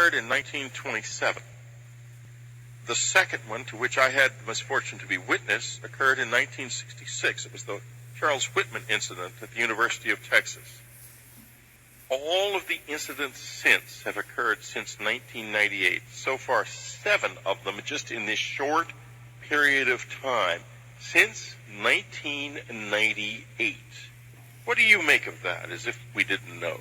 occurred in 1927. The second one, to which I had the misfortune to be witness, occurred in 1966. It was the Charles Whitman incident at the University of Texas. All of the incidents since have occurred since 1998. So far, 7 of them just in this short period of time, since 1998. What do you make of that, as if we didn't know?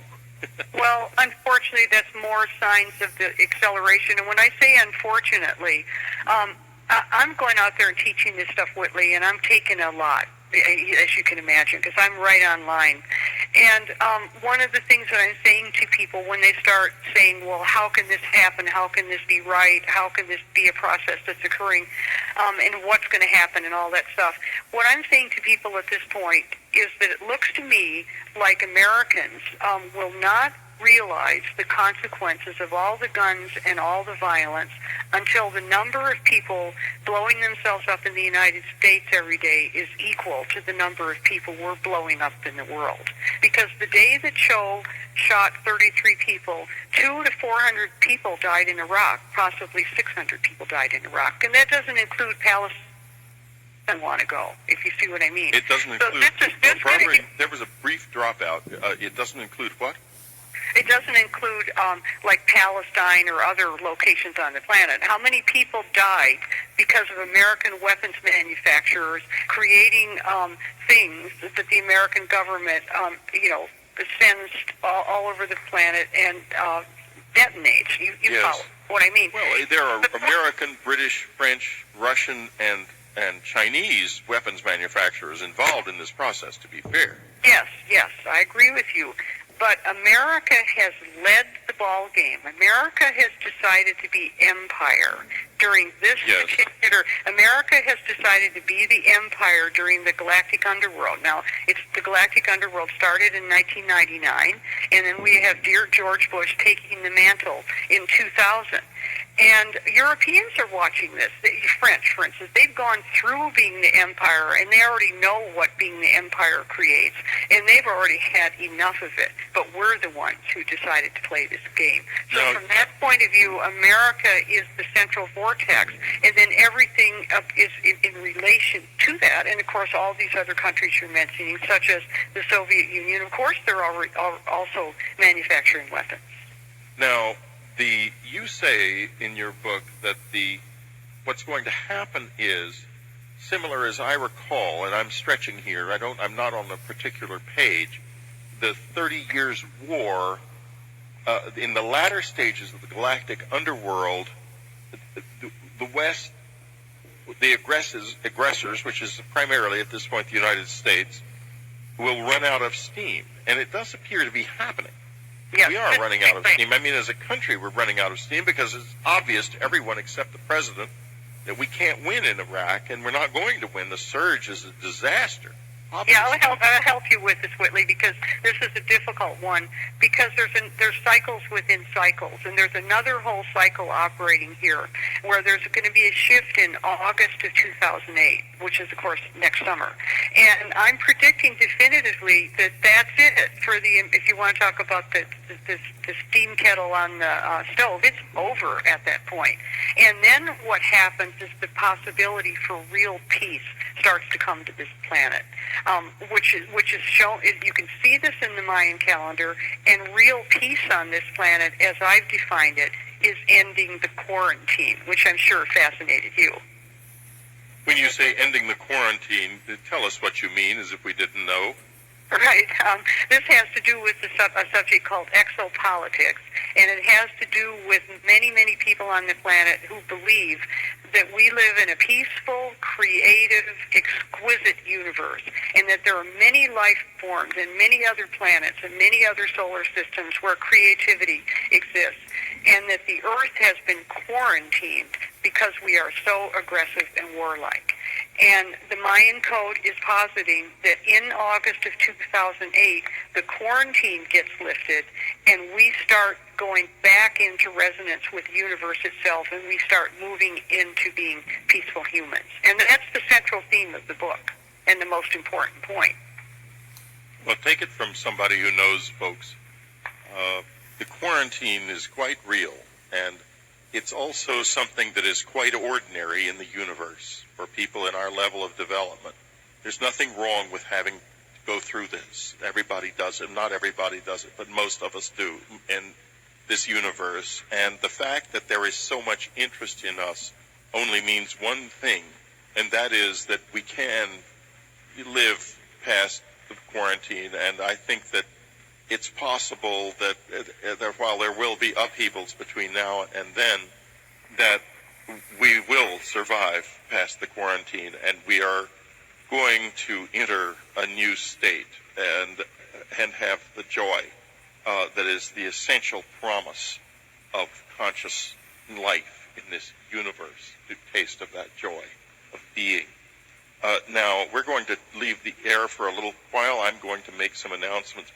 Well, unfortunately, that's more signs of the acceleration. And when I say unfortunately, I'm going out there and teaching this stuff, Whitley, and I'm taking a lot, as you can imagine, because I'm right online. And one of the things that I'm saying to people when they start saying, well, how can this happen? How can this be right? How can this be a process that's occurring? And what's going to happen and all that stuff. What I'm saying to people at this point is that it looks to me like Americans will not realize the consequences of all the guns and all the violence until the number of people blowing themselves up in the United States every day is equal to the number of people we're blowing up in the world. Because the day that Cho shot 33 people, 200 to 400 people died in Iraq, possibly 600 people died in Iraq, and that doesn't include Palestine. Want to go, if you see what I mean. It doesn't include. There was a brief dropout. It doesn't include what? It doesn't include like Palestine or other locations on the planet. How many people died because of American weapons manufacturers creating things that the American government, sends all over the planet and detonates? You yes. follow what I mean? Well, there are American, British, French, Russian, and Chinese weapons manufacturers involved in this process, to be fair. Yes, I agree with you. But America has led the ball game. America has decided to be empire during this particular. America has decided to be the empire during the Galactic Underworld. Now, the Galactic Underworld started in 1999, and then we have dear George Bush taking the mantle in 2000. And Europeans are watching this. The French, for instance, they've gone through being the empire, and they already know what being the empire creates, and they've already had enough of it. But we're the ones who decided to play this game. So from that point of view, America is the central vortex, and then everything is in relation to that. And, of course, all these other countries you're mentioning, such as the Soviet Union, of course, they're also manufacturing weapons. Now, you say in your book that what's going to happen is similar, as I recall, and I'm stretching here. I'm not on the particular page. The 30 Years' War, in the latter stages of the Galactic Underworld, the West, the aggressors, which is primarily at this point the United States, will run out of steam, and it does appear to be happening. Yes, we are running out of steam. I mean, as a country, we're running out of steam because it's obvious to everyone except the president that we can't win in Iraq, and we're not going to win. The surge is a disaster. Yeah, I'll help you with this, Whitley, because this is a difficult one, because there's cycles within cycles, and there's another whole cycle operating here where there's going to be a shift in August of 2008, which is, of course, next summer. And I'm predicting definitively that that's it for if you want to talk about the steam kettle on the stove, it's over at that point. And then what happens is the possibility for real peace starts to come to this planet, which is shown. You can see this in the Mayan calendar, and real peace on this planet, as I've defined it, is ending the quarantine, which I'm sure fascinated you. When you say ending the quarantine, tell us what you mean, as if we didn't know. Right. This has to do with a subject called exopolitics, and it has to do with many, many people on the planet who believe that we live in a peaceful, creative, exquisite universe, and that there are many life forms and many other planets and many other solar systems where creativity exists, and that the Earth has been quarantined because we are so aggressive and warlike. And the Mayan code is positing that in August of 2008, the quarantine gets lifted, and we start going back into resonance with the universe itself, and we start moving into being peaceful humans. And that's the central theme of the book, and the most important point. Well, take it from somebody who knows, folks. The quarantine is quite real. And it's also something that is quite ordinary in the universe for people in our level of development. There's nothing wrong with having to go through this. Everybody does it. Not everybody does it, but most of us do in this universe. And the fact that there is so much interest in us only means one thing, and that is that we can live past the quarantine. And I think that it's possible that while there will be upheavals between now and then, that we will survive past the quarantine, and we are going to enter a new state and have the joy that is the essential promise of conscious life in this universe, the taste of that joy of being. Now, we're going to leave the air for a little while. I'm going to make some announcements.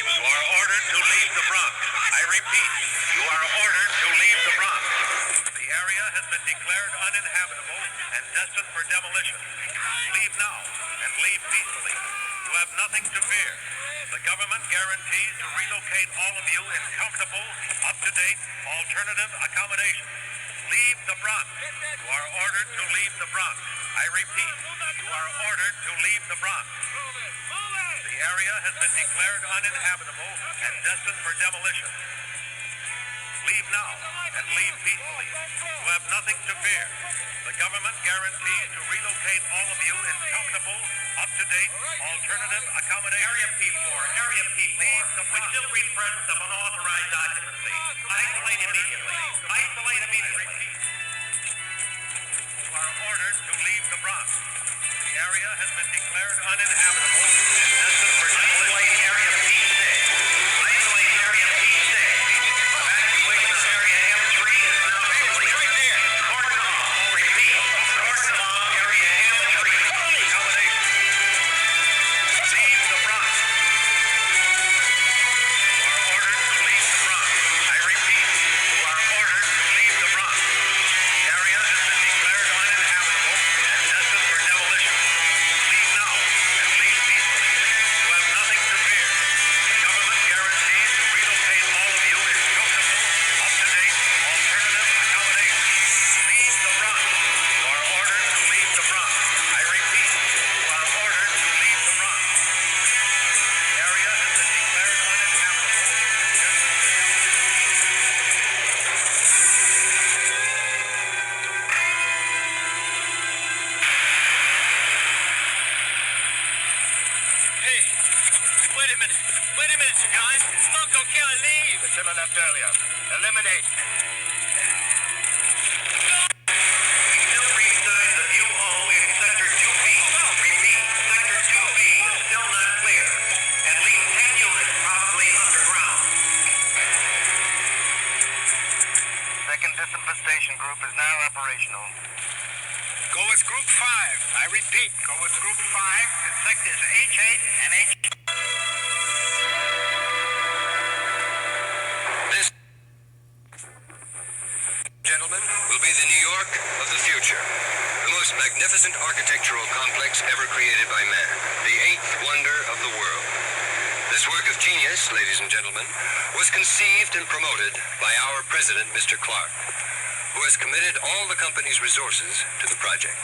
You are ordered to leave the Bronx. I repeat, you are ordered to leave the Bronx. The area has been declared uninhabitable and destined for demolition. Leave now and leave peacefully. You have nothing to fear. The government guarantees to relocate all of you in comfortable, up-to-date, alternative accommodation. Leave the Bronx. You are ordered to leave the Bronx. I repeat, you are ordered to leave the Bronx. The area has been declared uninhabitable and destined for demolition. Leave now and leave peacefully. You have nothing to fear. The government guarantees to relocate all of you in comfortable, up-to-date, alternative accommodation. Area P4, which still reads presence of unauthorized occupancy. Isolate immediately. Isolate immediately. You are ordered to leave the Bronx. The area has been declared uninhabitable and destined for demolition. Isolate Area P6. Isolate Area P6. Evacuation of Area M3 is now complete. Right there. Cordon off. Repeat. Cordon off Area M3. Accommodation. Leave the Bronx. You are ordered to leave the Bronx. I repeat, you are ordered to leave the Bronx. The area has been declared uninhabitable and destined for demolition. Leave now and leave peacefully. You have nothing to fear. The government guarantees to relocate all of you in comfortable, up-to-date, alternative accommodation. Leave the Bronx. You are ordered to leave the Bronx. I repeat, you are ordered to leave the Bronx. The area has been declared uninhabitable and destined for demolition. Hey, wait a minute, you guys. Smoke don't kill, leave. The Simmer left earlier. Eliminate. We still read signs of UO in Sector 2B. Repeat, Sector 2B is still not clear. At least 10 units probably underground. Second disinfestation group is now operational. Go with Group 5. I repeat, go with Group 5 in sectors H8 and H. This, gentlemen, will be the New York of the future. The most magnificent architectural complex ever created by man. The eighth wonder of the world. This work of genius, ladies and gentlemen, was conceived and promoted by our president, Mr. Clark, who has committed all the company's resources to the project.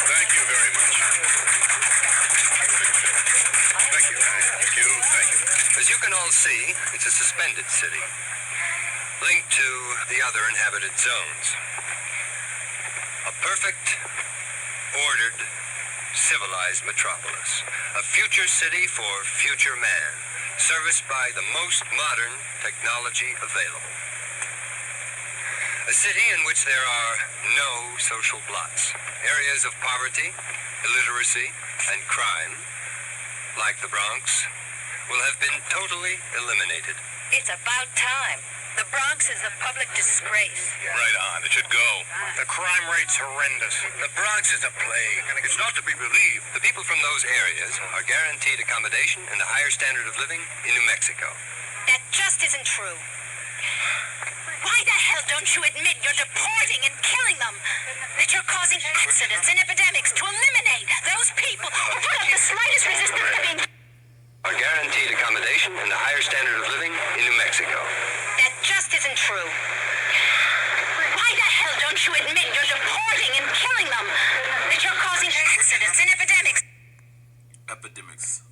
Thank you very much. Thank you. Thank you. Thank you. As you can all see, it's a suspended city, linked to the other inhabited zones. A perfect, ordered, civilized metropolis. A future city for future man, serviced by the most modern technology available. A city in which there are no social blots. Areas of poverty, illiteracy, and crime, like the Bronx, will have been totally eliminated. It's about time. The Bronx is a public disgrace. Right on. It should go. The crime rate's horrendous. The Bronx is a plague. It's not to be believed. The people from those areas are guaranteed accommodation and a higher standard of living in New Mexico. That just isn't true. Why the hell don't you admit you're deporting and killing them? That you're causing accidents and epidemics to eliminate those people who put up the slightest resistance to being... Are guaranteed accommodation and a higher standard of living in New Mexico. That just isn't true. Why the hell don't you admit you're deporting and killing them? That you're causing accidents and epidemics. Epidemics.